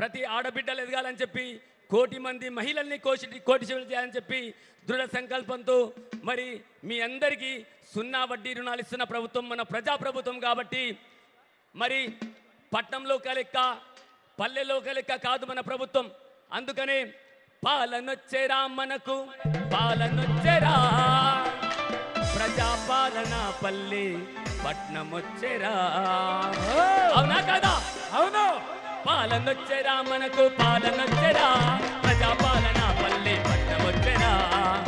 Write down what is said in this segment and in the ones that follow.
ప్రతి ఆడబిడ్డలు ఎదగాలని చెప్పి కోటి మంది మహిళల్ని కోటిశీలు చేయాలని చెప్పి దృఢ సంకల్పంతో మరి మీ అందరికీ 0 వడ్డీ రుణాలు ఇస్తున్న ప్రభుత్వం మన ప్రజాప్రభుత్వం కాబట్టి మరి పట్నంలో లెక్క పల్లెలో లెక్క కాదు మన ప్రభుత్వం. అందుకనే పాలనొచ్చేరా మనకు పాలనొచ్చేరా, ప్రజాపాలన పల్లె పట్నం వచ్చేరా. అవునా కదా? అవును. పాలనొచ్చేరా మనకు పాలనొచ్చేరా, ప్రజాపాలన పల్లె పట్నం వచ్చేరా.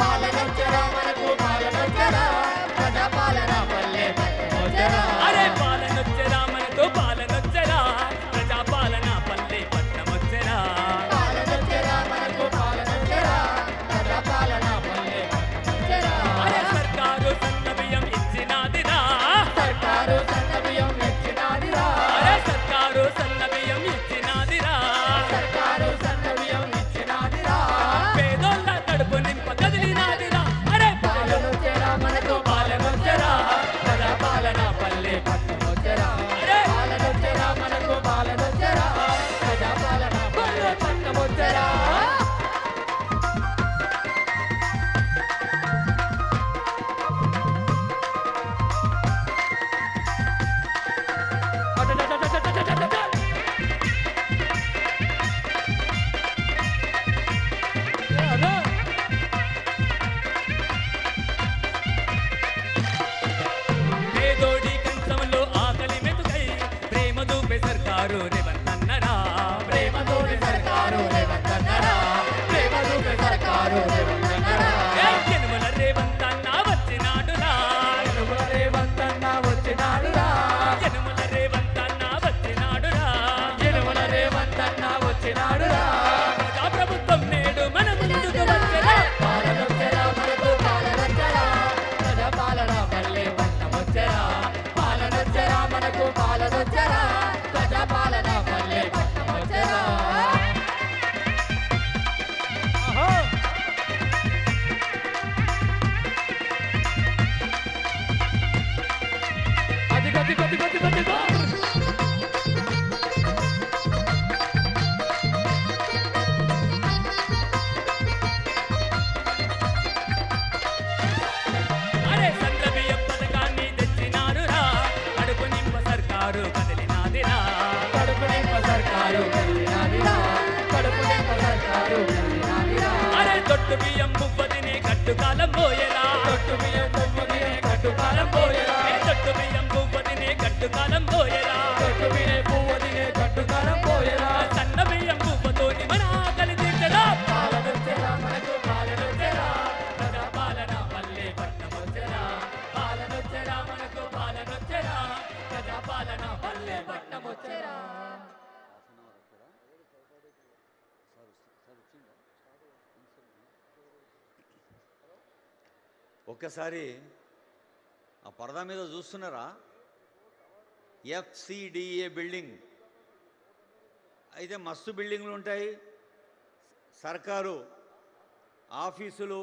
పాలనొచ్చేరా మనకు పాలనొచ్చేరా, ప్రజాపాలన పల్లె పట్నం వచ్చేరా. అరే పాలనొచ్చేరా మనకు పాలనొచ్చేరా, ప్రజాపాలన పల్లె పట్నం వచ్చేరా. పాలనొచ్చేరా మనకు పాలనొచ్చేరా, ప్రజాపాలన పల్లె పట్నం వచ్చేరా. అరే సర్కారు సన్న బియ్యం ఇచ్చినాదిరా, సర్కారు సన్న బియ్యం ఇచ్చినాదిరా, అరే సర్కారు సన్న బియ్యం ఇచ్చినాదిరా, సర్కారు సన్న బియ్యం ఇచ్చినాదిరా. పేదోళ్ళ కడుపు నింప కదిలినాదిరా. అరే పాలనొచ్చేరా మనకు పాలనొచ్చేరా, ప్రజాపాలన పల్లె పట్నం వచ్చేరా. అరే పాలనొచ్చేరా మనకు పాలనొచ్చేరా, ప్రజాపాలన పల్లె పట్నం వచ్చేరా. పేదోడి కంచంలో ఆకలి మెతుకై ప్రేమ దూపే సర్కారు రేవంతన్నరా. ప్రేమ దూరి సర్కారు రేవంతన్నరా, ప్రేమ దూరి సర్కారు రేవంతన్నరా. యనుమల రేవంతన్న వచ్చినాడురా, యనుమల రేవంతన్న వచ్చినాడురా, యనుమల రేవంతన్న వచ్చినాడురా. యనుమల రేవంతన్న వచ్చినాడురా. ప్రజాప్రభుత్వం నేడు మన ముందుకు వచ్చేరా. పాలనొచ్చేరా మనకు పాలనొచ్చేరా, ప్రజాపాలన పల్లె పట్నం వచ్చేరా. పాలనొచ్చేరా మనకు పాలనొచ్చేరా, ప్రజాపాలన పల్లె పట్నం వచ్చేరా. అదిగో. అరే సంద్ర బియ్యం పథకాన్ని తెచ్చినారురా, కడుపు నింప సర్కారు కదిలినాదిరా. కడుపు నింప సర్కారు కదిలినాదిరా, కడుపు నింప సర్కారు కదిలినాదిరా. అరే తొట్టు బియ్యం పువ్వదిని కట్టుకాలం పోయేరా, తొట్టు బియ్యం తుమ్ముదినే కట్టుకాలం పోయేరా, ఏ తొట్టు బియ్యం పువ్వదిని కట్టుకాలం పోయేరా. తొట్టు బియ్యం పువ్వుదినే కట్టుకాలం పోయేరా. సన్న బియ్యం పువ్వతోని మన ఆకలి తీర్చరా. పాలనొచ్చేరా మనకు పాలనొచ్చేరా, ప్రజాపాలన పల్లె పట్నం వచ్చేరా. పాలనొచ్చేరా మనకు పాలనొచ్చేరా, ప్రజాపాలన పల్లె పట్నం వచ్చేరా. ఒక్కసారి ఆ పరదా మీద చూస్తున్నారా, FCDA బిల్డింగ్ అయితే మస్తు బిల్డింగ్లు ఉంటాయి, సర్కారు ఆఫీసులు